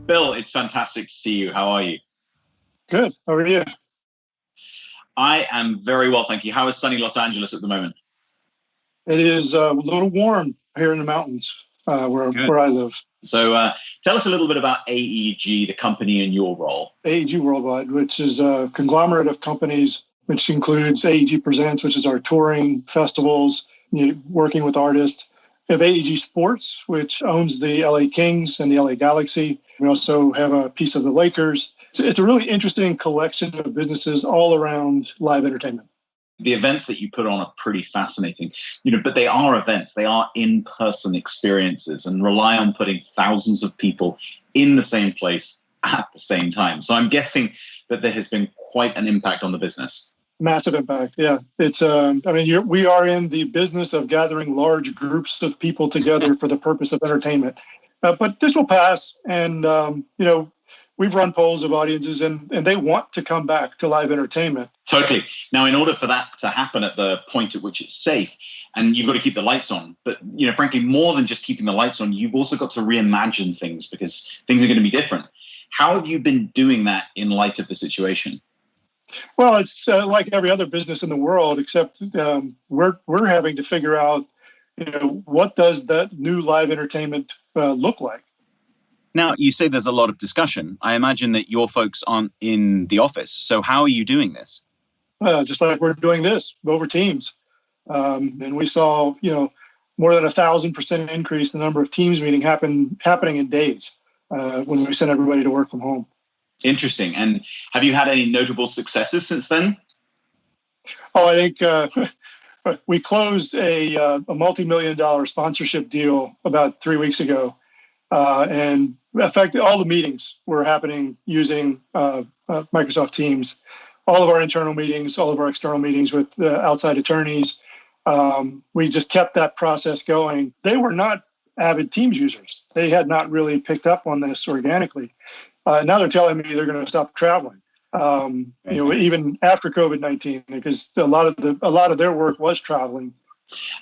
Bill, it's fantastic to see you. How are you? Good. How are you? I am very well, thank you. How is sunny Los Angeles at the moment? It is a little warm here in the mountains where I live. So tell us a little bit about AEG, the company, and your role. AEG Worldwide, which is a conglomerate of companies, which includes AEG Presents, which is our touring festivals, working with artists. We have AEG Sports, which owns the LA Kings and the LA Galaxy. We also have a piece of the Lakers. It's a really interesting collection of businesses all around live entertainment. The events that you put on are pretty fascinating, but they are events. They are in-person experiences and rely on putting thousands of people in the same place at the same time. So I'm guessing that there has been quite an impact on the business. Massive impact. Yeah. It's, we are in the business of gathering large groups of people together for the purpose of entertainment. But this will pass. And, we've run polls of audiences and they want to come back to live entertainment. Totally. Now, in order for that to happen at the point at which it's safe, and you've got to keep the lights on, but, frankly, more than just keeping the lights on, you've also got to reimagine things because things are going to be different. How have you been doing that in light of the situation? Well, it's like every other business in the world, except we're having to figure out, what does that new live entertainment look like? Now, you say there's a lot of discussion. I imagine that your folks aren't in the office. So how are you doing this? Just like we're doing this over Teams. And we saw, more than 1,000% increase in the number of Teams meetings happening in days when we sent everybody to work from home. Interesting. And have you had any notable successes since then? Oh, I think we closed a multi-million-dollar sponsorship deal about 3 weeks ago. And in fact, all the meetings were happening using Microsoft Teams. All of our internal meetings, all of our external meetings with outside attorneys. We just kept that process going. They were not avid Teams users. They had not really picked up on this organically. Now they're telling me they're going to stop traveling. Even after COVID-19, because a lot of their work was traveling.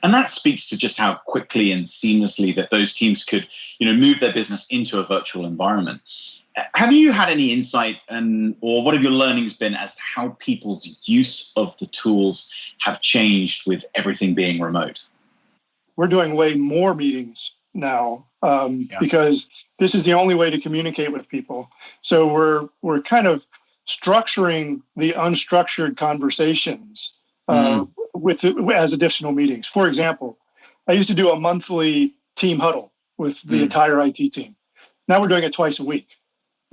And that speaks to just how quickly and seamlessly that those teams could, move their business into a virtual environment. Have you had any insight or what have your learnings been as to how people's use of the tools have changed with everything being remote? We're doing way more meetings now because this is the only way to communicate with people. So we're kind of structuring the unstructured conversations as additional meetings. For example, I used to do a monthly team huddle with the entire IT team. Now we're doing it twice a week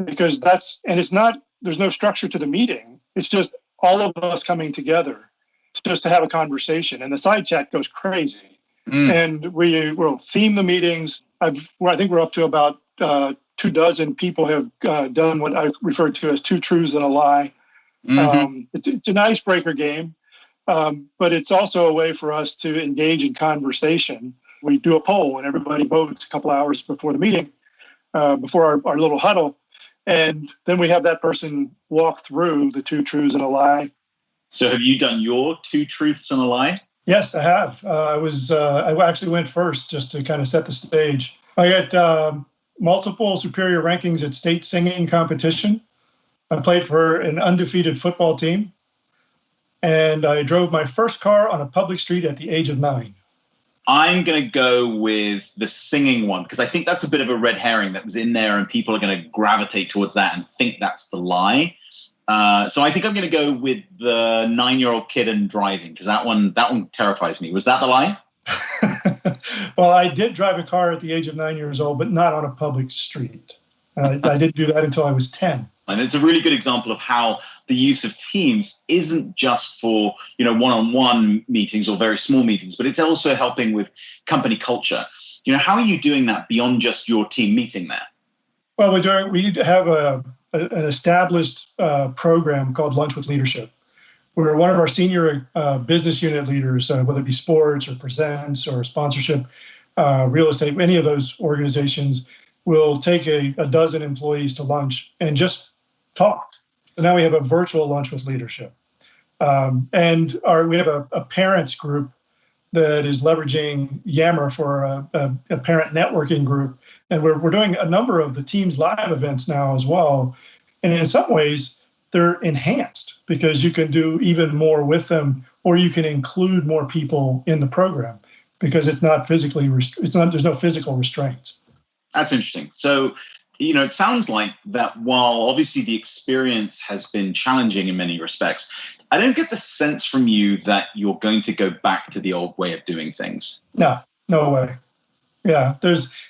because there's no structure to the meeting. It's just all of us coming together just to have a conversation, and the side chat goes crazy. And we'll theme the meetings. I think we're up to about 24 people have done what I refer to as 2 truths and a lie. It's an icebreaker game. But it's also a way for us to engage in conversation. We do a poll and everybody votes a couple hours before the meeting, before our little huddle. And then we have that person walk through the 2 truths and a lie. So have you done your 2 truths and a lie? Yes, I have. I actually went first just to kind of set the stage. I got multiple superior rankings at state singing competition. I played for an undefeated football team. And I drove my first car on a public street at the age of 9. I'm going to go with the singing one because I think that's a bit of a red herring that was in there and people are going to gravitate towards that and think that's the lie. So I think I'm going to go with the 9-year-old kid and driving because that one terrifies me. Was that the lie? Well, I did drive a car at the age of 9 years old, but not on a public street. I didn't do that until I was 10. And it's a really good example of how the use of Teams isn't just for, one-on-one meetings or very small meetings, but it's also helping with company culture. How are you doing that beyond just your team meeting there? Well, we have an established program called Lunch with Leadership, where one of our senior business unit leaders, whether it be sports or presents or sponsorship, real estate, any of those organizations, will take a dozen employees to lunch and just talk. So now we have a virtual lunch with leadership. And we have a parents group that is leveraging Yammer for a parent networking group And we're doing a number of the Teams live events now as well. And in some ways, they're enhanced because you can do even more with them, or you can include more people in the program because it's not physically, there's no physical restraints. That's interesting. So, it sounds like that while obviously the experience has been challenging in many respects, I don't get the sense from you that you're going to go back to the old way of doing things. No way. Yeah,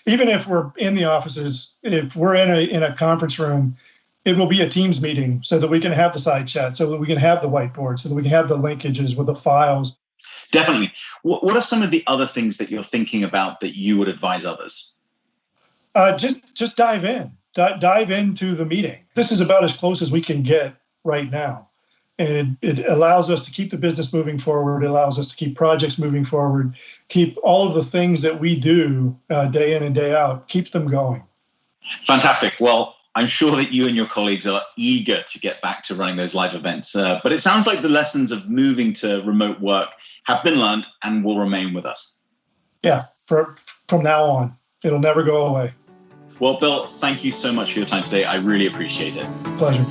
even if we're in the offices, if we're in a conference room, it will be a Teams meeting so that we can have the side chat, so that we can have the whiteboard, so that we can have the linkages with the files. Definitely. What are some of the other things that you're thinking about that you would advise others? Just dive in. Dive into the meeting. This is about as close as we can get right now. And it allows us to keep the business moving forward. It allows us to keep projects moving forward, keep all of the things that we do day in and day out, keep them going. Fantastic. Well, I'm sure that you and your colleagues are eager to get back to running those live events. But it sounds like the lessons of moving to remote work have been learned and will remain with us. Yeah, from now on, it'll never go away. Well, Bill, thank you so much for your time today. I really appreciate it. Pleasure.